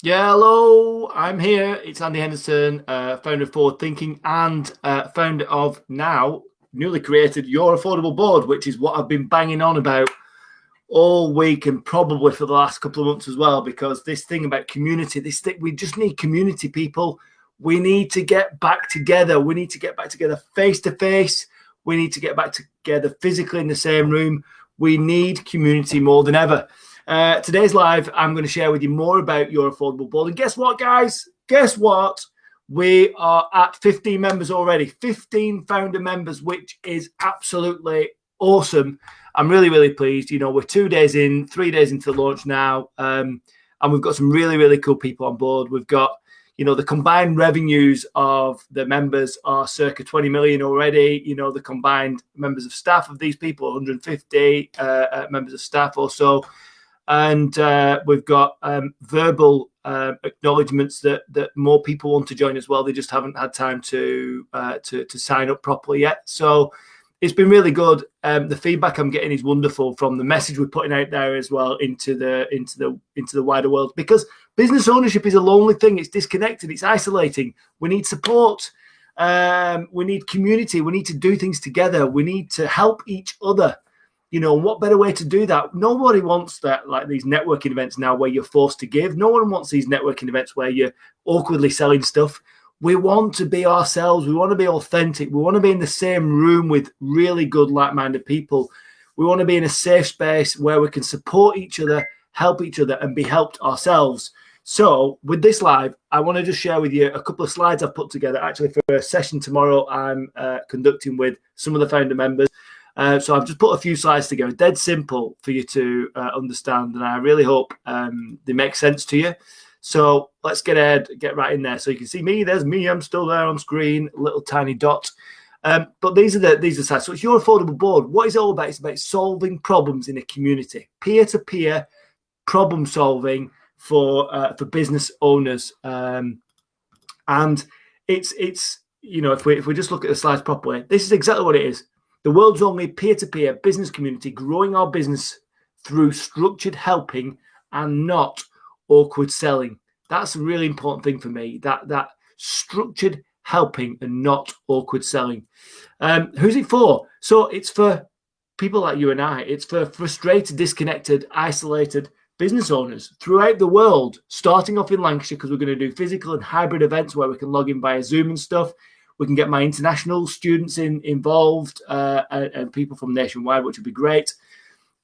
Yeah, hello, I'm here. It's Andy Henderson, founder of Forward Thinking and founder of now newly created Your Affordable Board, which is what I've been banging on about all week and probably for the last couple of months as well. Because this thing about community, this thing, we just need community, people. We need to get back together. We need to get back together face to face. We need to get back together physically in the same room. We need community more than ever. Today's live, I'm going to share with you more about Your Affordable Board. And guess what, guys? Guess what? We are at 15 members already, 15 founder members, which is absolutely awesome. I'm really, really pleased. You know, we're 2 days in, 3 days into the launch now, and we've got some really, really cool people on board. We've got, you know, the combined revenues of the members are circa 20 million already. You know, the combined members of staff of these people, 150 members of staff or so. And we've got verbal acknowledgements that more people want to join as well. They just haven't had time to sign up properly yet. So it's been really good. The feedback I'm getting is wonderful from the message we're putting out there as well into the wider world. Because business ownership is a lonely thing. It's disconnected. It's isolating. We need support. We need community. We need to do things together. We need to help each other. You know, what better way to do that? Nobody wants that, like these networking events now where you're forced to give. No one wants these networking events where you're awkwardly selling stuff. We want to be ourselves. We want to be authentic. We want to be in the same room with really good, like-minded people. We want to be in a safe space where we can support each other, help each other, and be helped ourselves. So with this live, I want to just share with you a couple of slides I've put together, actually, for a session tomorrow I'm conducting with some of the founder members. So I've just put a few slides together, dead simple for you to understand, and I really hope they make sense to you. So let's get right in there. So you can see me. There's me. I'm still there on screen, little tiny dot. But these are the slides. So it's Your Affordable Board. What is it all about? It's about solving problems in a community, peer-to-peer problem solving for business owners. And it's you know, if we just look at the slides properly, this is exactly what it is. The world's only peer-to-peer business community, growing our business through structured helping and not awkward selling. That's a really important thing for me, that structured helping and not awkward selling. Who's it for? So it's for people like you and I. It's for frustrated, disconnected, isolated business owners throughout the world, starting off in Lancashire, because we're going to do physical and hybrid events where we can log in via Zoom and stuff. We can get my international students involved and people from nationwide, which would be great.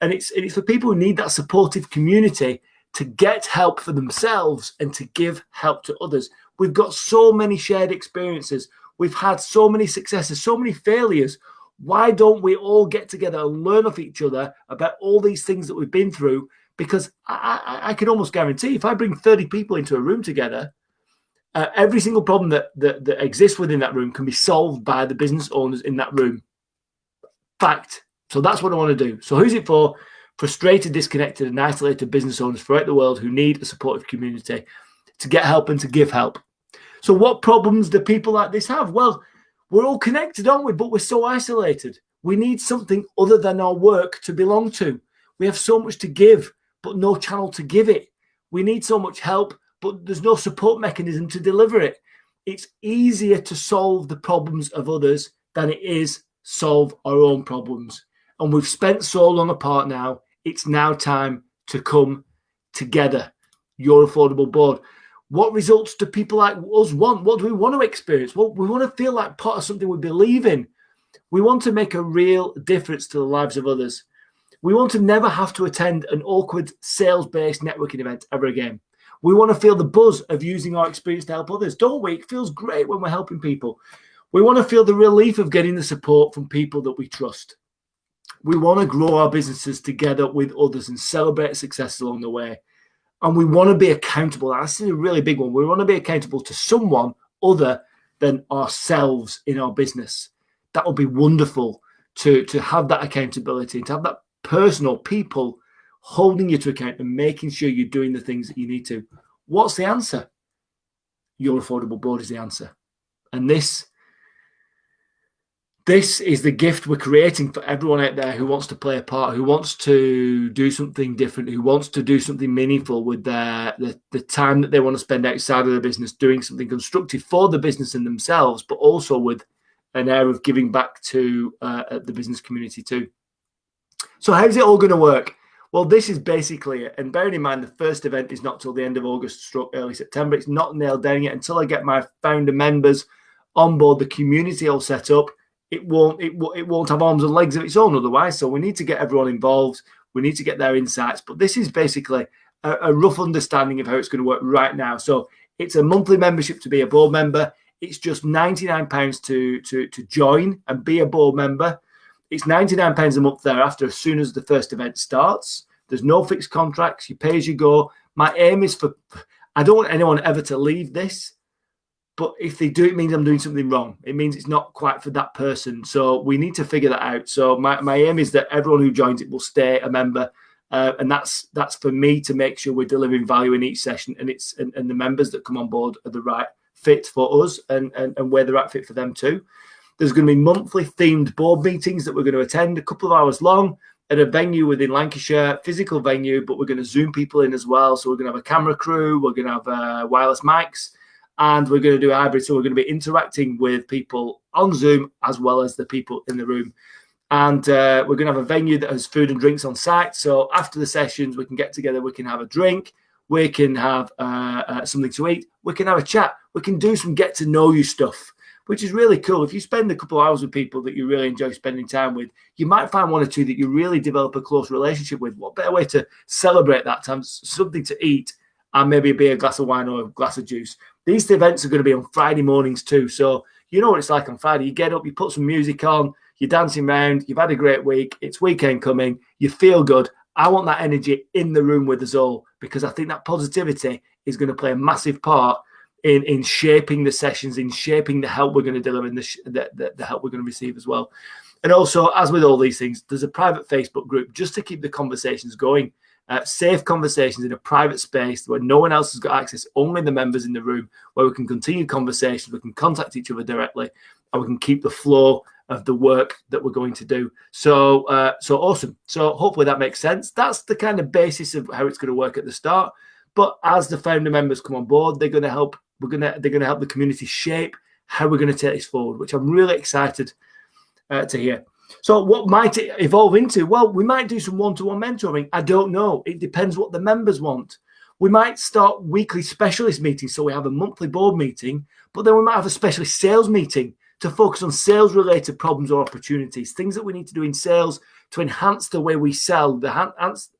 And it's for people who need that supportive community to get help for themselves and to give help to others. We've got so many shared experiences. We've had so many successes, so many failures. Why don't we all get together and learn off each other about all these things that we've been through? Because I can almost guarantee if I bring 30 people into a room together, every single problem that exists within that room can be solved by the business owners in that room. Fact. So that's what I want to do. So who's it for? Frustrated, disconnected, and isolated business owners throughout the world who need a supportive community to get help and to give help. So what problems do people like this have? Well, we're all connected, aren't we? But we're so isolated. We need something other than our work to belong to. We have so much to give, but no channel to give it. We need so much help, but there's no support mechanism to deliver it. It's easier to solve the problems of others than it is solve our own problems. And we've spent so long apart now, it's now time to come together. Your Affordable Board. What results do people like us want? What do we want to experience? Well, we want to feel like part of something we believe in. We want to make a real difference to the lives of others. We want to never have to attend an awkward sales-based networking event ever again. We want to feel the buzz of using our experience to help others, don't we? It feels great when we're helping people. We want to feel the relief of getting the support from people that we trust. We want to grow our businesses together with others and celebrate successes along the way. And we want to be accountable. That's a really big one. We want to be accountable to someone other than ourselves in our business. That would be wonderful to have that accountability, to have that personal people holding you to account and making sure you're doing the things that you need to. What's the answer? Your Affordable Board is the answer. And this This is the gift we're creating for everyone out there who wants to play a part, who wants to do something different, who wants to do something meaningful with the time that they want to spend outside of the business, doing something constructive for the business and themselves, but also with an air of giving back to the business community too. So how's it all going to work? Well, this is basically it. And bearing in mind, the first event is not till the end of August stroke early September. It's not nailed down yet. Until I get my founder members on board, the community all set up, it won't have arms and legs of its own otherwise. So we need to get everyone involved. We need to get their insights. But this is basically a rough understanding of how it's going to work right now. So it's a monthly membership to be a board member. It's just £99 to join and be a board member. It's £99 a month thereafter as soon as the first event starts. There's no fixed contracts. You pay as you go. My aim is I don't want anyone ever to leave this. But if they do, it means I'm doing something wrong. It means it's not quite for that person. So we need to figure that out. So my aim is that everyone who joins it will stay a member. And that's for me to make sure we're delivering value in each session. And and the members that come on board are the right fit for us and we're the right fit for them too. There's going to be monthly themed board meetings that we're going to attend, a couple of hours long at a venue within Lancashire, physical venue, but we're going to Zoom people in as well. So we're going to have a camera crew. We're going to have wireless mics. And we're going to do a hybrid. So we're going to be interacting with people on Zoom as well as the people in the room. And we're going to have a venue that has food and drinks on site. So after the sessions, we can get together. We can have a drink. We can have something to eat. We can have a chat. We can do some get to know you stuff, which is really cool. If you spend a couple of hours with people that you really enjoy spending time with, you might find one or two that you really develop a close relationship with. What better way to celebrate that time? Something to eat and maybe a glass of wine or a glass of juice. These events are going to be on Friday mornings too. So you know what it's like on Friday. You get up, you put some music on, you're dancing around, you've had a great week, it's weekend coming, you feel good. I want that energy in the room with us all because I think that positivity is going to play a massive part in shaping the sessions, in shaping the help we're going to deliver and the help we're going to receive as well. And also, as with all these things, there's a private Facebook group just to keep the conversations going. Safe conversations in a private space where no one else has got access, only the members in the room, where we can continue conversations, we can contact each other directly, and we can keep the flow of the work that we're going to do. So awesome. So hopefully that makes sense. That's the kind of basis of how it's going to work at the start. But as the founder members come on board, they're going to help. They're going to help the community shape how we're going to take this forward, which I'm really excited to hear. So what might it evolve into? Well, we might do some one-to-one mentoring. I don't know. It depends what the members want. We might start weekly specialist meetings. So we have a monthly board meeting, but then we might have a specialist sales meeting to focus on sales-related problems or opportunities, things that we need to do in sales to enhance the way we sell,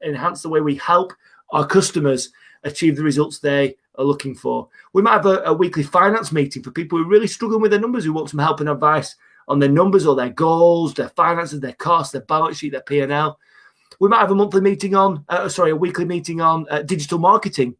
enhance the way we help our customers achieve the results they are looking for. We might have a weekly finance meeting for people who are really struggling with their numbers, who want some help and advice on their numbers or their goals, their finances, their costs, their balance sheet, their P&L. We might have a weekly meeting on digital marketing,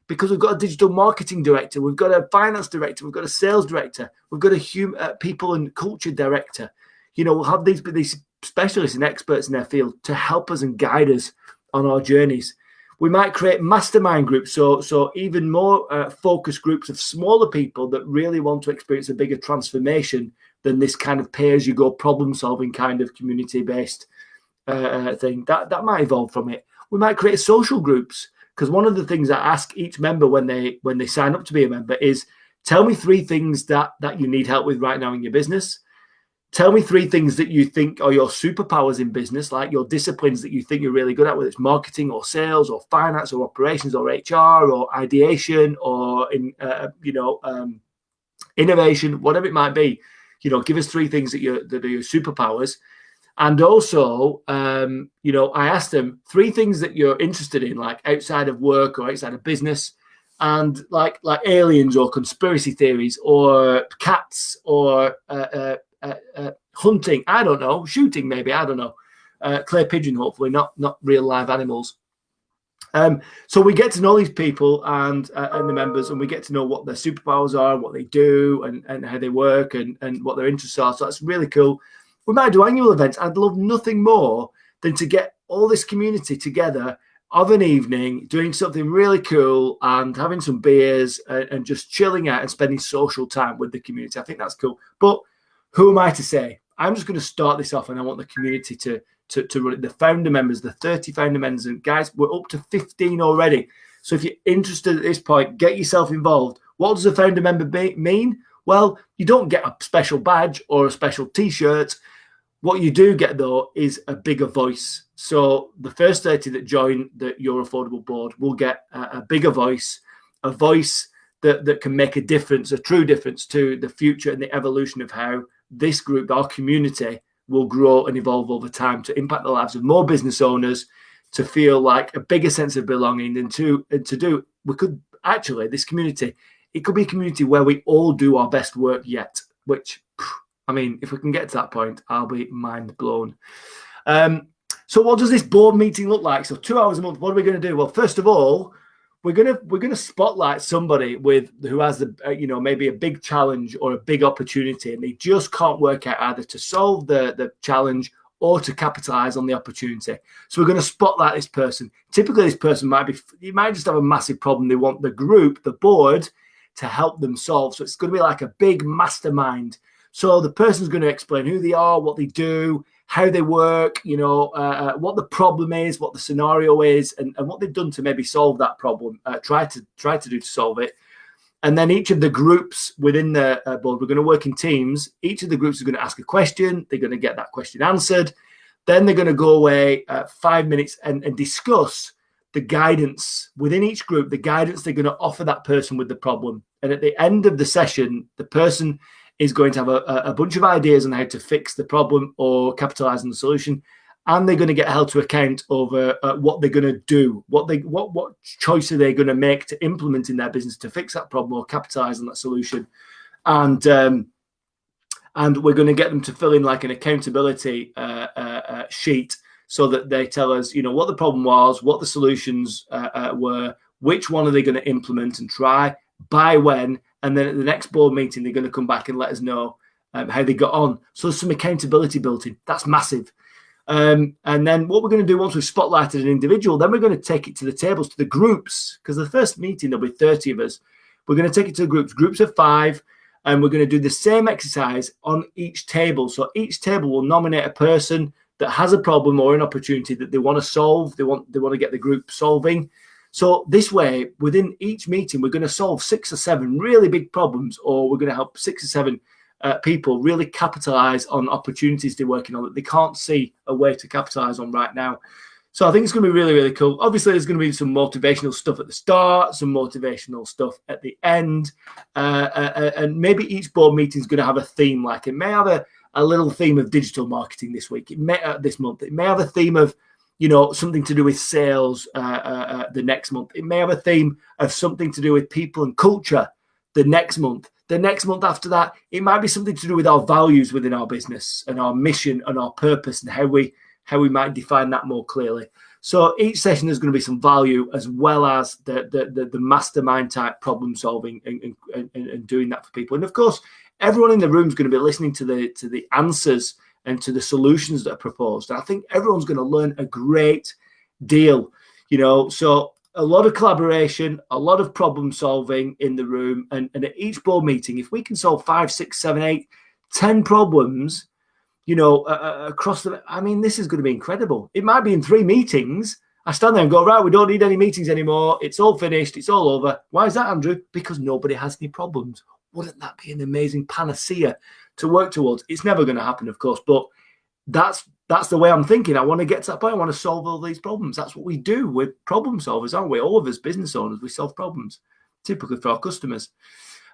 because we've got a digital marketing director, we've got a finance director, we've got a sales director, we've got a people and culture director. We'll have these specialists and experts in their field to help us and guide us on our journeys. We might create mastermind groups, so even more focus groups of smaller people that really want to experience a bigger transformation than this kind of pay-as-you-go problem-solving kind of community-based thing. That might evolve from it. We might create social groups, because one of the things I ask each member when they sign up to be a member is, tell me 3 things that you need help with right now in your business. Tell me 3 things that you think are your superpowers in business, like your disciplines that you think you're really good at, whether it's marketing or sales or finance or operations or HR or ideation or innovation, whatever it might be. Give us 3 things that are your superpowers. And also, I asked them 3 things that you're interested in, like outside of work or outside of business, and like aliens or conspiracy theories or cats or hunting. I don't know, shooting maybe. I don't know. Clay pigeon, hopefully, not real live animals. So we get to know these people and the members, and we get to know what their superpowers are, what they do, and how they work, and what their interests are. So that's really cool. We might do annual events. I'd love nothing more than to get all this community together of an evening, doing something really cool and having some beers and just chilling out and spending social time with the community. I think that's cool. But who am I to say? I'm just going to start this off, and I want the community to run it. The founder members, the 30 founder members, and guys, we're up to 15 already. So if you're interested at this point, get yourself involved. What does a founder member mean? Well, you don't get a special badge or a special T-shirt. What you do get, though, is a bigger voice. So the first 30 that join the Your Affordable board will get a bigger voice, a voice that can make a difference, a true difference to the future and the evolution of how this group, our community, will grow and evolve over time to impact the lives of more business owners, to feel like a bigger sense of belonging, and to do, we could actually, this community, it could be a community where we all do our best work yet, which, I mean, if we can get to that point, I'll be mind blown. So what does this board meeting look like? So 2 hours a month, what are we going to do? Well, first of all, we're gonna spotlight somebody who has maybe a big challenge or a big opportunity, and they just can't work out either to solve the challenge or to capitalize on the opportunity. So we're going to spotlight this person. Typically, this person might just have a massive problem. They want the group, the board, to help them solve. So it's going to be like a big mastermind. So the person's going to explain who they are, what they do, how they work, what the problem is, what the scenario is, and what they've done to maybe solve that problem, try to do to solve it. And then each of the groups within the board, we're going to work in teams. Each of the groups is going to ask a question. They're going to get that question answered. Then they're going to go away 5 minutes and discuss the guidance within each group, the guidance they're going to offer that person with the problem. And at the end of the session, the person is going to have a bunch of ideas on how to fix the problem or capitalize on the solution. And they're going to get held to account over what they're going to do, what choice are they going to make to implement in their business to fix that problem or capitalize on that solution. And we're going to get them to fill in like an accountability sheet so that they tell us, what the problem was, what the solutions were, which one are they going to implement and try, by when, and then at the next board meeting, they're going to come back and let us know how they got on. So there's some accountability built in. That's massive. And then what we're going to do once we've spotlighted an individual, then we're going to take it to the tables, to the groups, because the first meeting, there'll be 30 of us. We're going to take it to the groups of 5, and we're going to do the same exercise on each table. So each table will nominate a person that has a problem or an opportunity that they want to solve. They want to get the group solving. So this way, within each meeting, we're going to solve 6 or 7 really big problems, or we're going to help 6 or 7 people really capitalize on opportunities they're working on that they can't see a way to capitalize on right now. So I think it's going to be really, really cool. Obviously, there's going to be some motivational stuff at the start, some motivational stuff at the end, and maybe each board meeting is going to have a theme. Like it may have a little theme of digital marketing this week. It may this month. It may have a theme of something to do with sales the next month. It may have a theme of something to do with people and culture the next month. The next month after that, it might be something to do with our values within our business and our mission and our purpose and how we might define that more clearly. So each session is going to be some value as well as the mastermind type problem solving and doing that for people. And of course, everyone in the room is going to be listening to the answers and to the solutions that are proposed. And I think everyone's going to learn a great deal, so a lot of collaboration, a lot of problem solving in the room. And at each board meeting, if we can solve 5, 6, 7, 8, 10 problems, across this is going to be incredible. It might be in 3 meetings. I stand there and go, right, we don't need any meetings anymore. It's all finished. It's all over. Why is that, Andrew? Because nobody has any problems. Wouldn't that be an amazing panacea to work towards? It's never going to happen, of course, but that's the way I'm thinking. I want to get to that point. I want to solve all these problems. That's what we do. We're problem solvers, aren't we? All of us business owners, we solve problems, typically for our customers.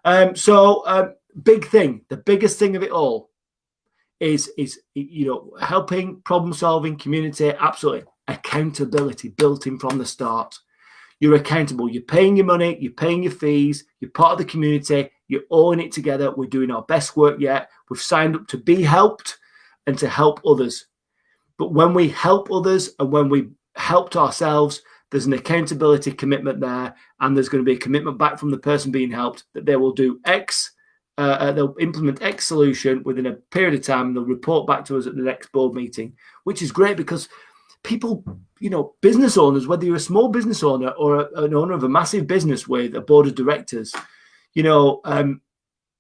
Big thing, the biggest thing of it all is helping, problem solving, community, absolutely. Accountability built in from the start. You're accountable. You're paying your money. You're paying your fees. You're part of the community. You're all in it together. We're doing our best work yet. We've signed up to be helped and to help others. But when we help others and when we helped ourselves, there's an accountability commitment there, and there's going to be a commitment back from the person being helped that they will do X, they'll implement X solution within a period of time, and they'll report back to us at the next board meeting, which is great because people, business owners, whether you're a small business owner or an owner of a massive business with a board of directors,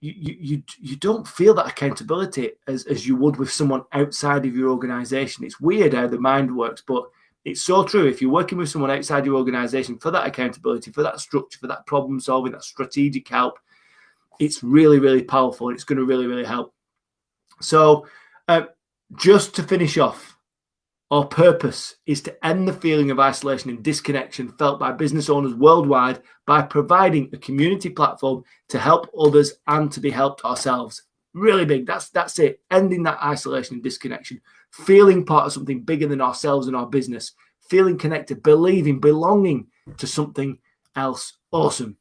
you don't feel that accountability as you would with someone outside of your organization. It's weird how the mind works, but it's so true. If you're working with someone outside your organization for that accountability, for that structure, for that problem solving, that strategic help, it's really, really powerful. And it's going to really, really help. So just to finish off, our purpose is to end the feeling of isolation and disconnection felt by business owners worldwide by providing a community platform to help others and to be helped ourselves. Really big. That's it. Ending that isolation and disconnection. Feeling part of something bigger than ourselves and our business. Feeling connected, believing, belonging to something else awesome.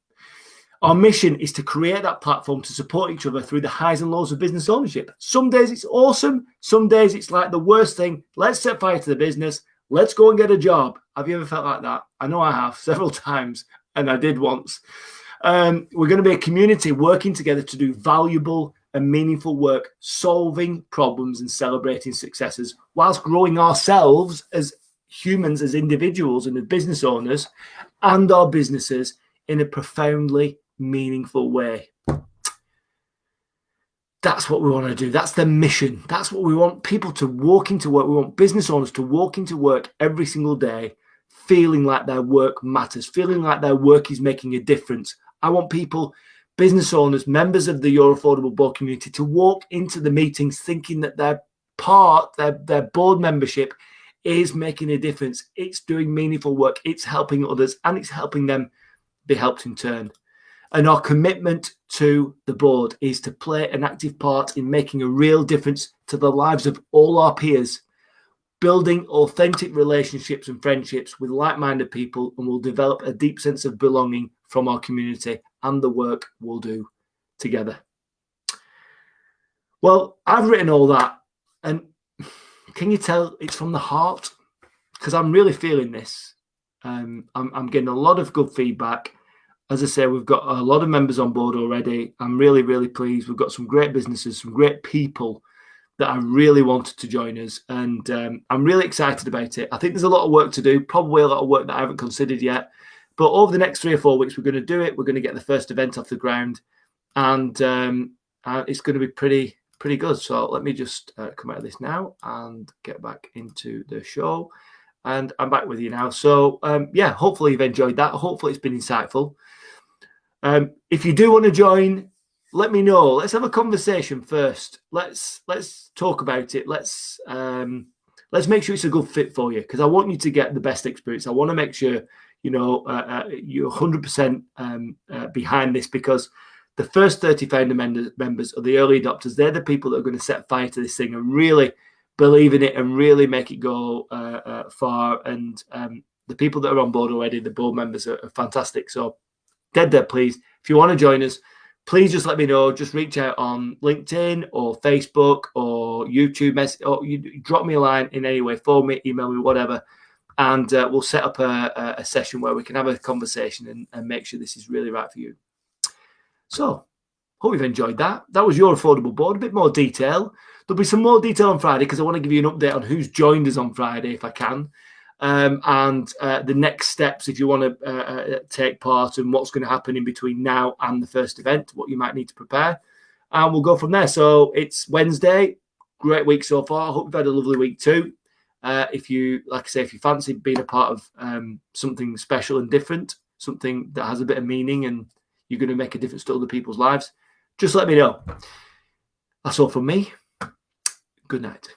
Our mission is to create that platform to support each other through the highs and lows of business ownership. Some days it's awesome. Some days it's like the worst thing. Let's set fire to the business. Let's go and get a job. Have you ever felt like that? I know I have several times, and I did once. We're going to be a community working together to do valuable and meaningful work, solving problems and celebrating successes whilst growing ourselves as humans, as individuals and as business owners and our businesses in a profoundly meaningful way. That's what we want to do. That's the mission. That's what we want people to walk into work. We want business owners to walk into work every single day feeling like their work matters, feeling like their work is making a difference. I want people, business owners, members of the Your Affordable Board community to walk into the meetings thinking that their board membership is making a difference. It's doing meaningful work. It's helping others and it's helping them be helped in turn. And our commitment to the board is to play an active part in making a real difference to the lives of all our peers, building authentic relationships and friendships with like-minded people, and will develop a deep sense of belonging from our community and the work we'll do together. Well, I've written all that, and can you tell it's from the heart? Because I'm really feeling this. I'm getting a lot of good feedback. As I say, we've got a lot of members on board already. I'm really, really pleased. We've got some great businesses, some great people that I really wanted to join us. And I'm really excited about it. I think there's a lot of work to do, probably a lot of work that I haven't considered yet. But over the next 3 or 4 weeks, we're going to do it. We're going to get the first event off the ground. And it's going to be pretty good. So let me just come out of this now and get back into the show. And I'm back with you now. So, yeah, hopefully you've enjoyed that. Hopefully it's been insightful. If you do want to join, let me know. Let's have a conversation first. Let's talk about it. Let's make sure it's a good fit for you, because I want you to get the best experience. I want to make sure you're 100% behind this, because the first 30 founder members are the early adopters. They're the people that are going to set fire to this thing and really believe in it and really make it go far. And the people that are on board already, the board members, are fantastic. So dead please, if you want to join us, please just let me know. Just reach out on LinkedIn or Facebook or YouTube message, or you drop me a line in any way, phone me, email me, whatever, and we'll set up a session where we can have a conversation and make sure this is really right for you. So hope you've enjoyed that. That was Your Affordable Board, a bit more detail. There'll be some more detail on Friday, because I want to give you an update on who's joined us on Friday if I can. And the next steps if you want to take part, and what's going to happen in between now and the first event, what you might need to prepare, and we'll go from there. So it's Wednesday. Great week so far. I hope you've had a lovely week too. If you fancy being a part of something special and different, something that has a bit of meaning and you're going to make a difference to other people's lives, just let me know. That's all from me. Good night.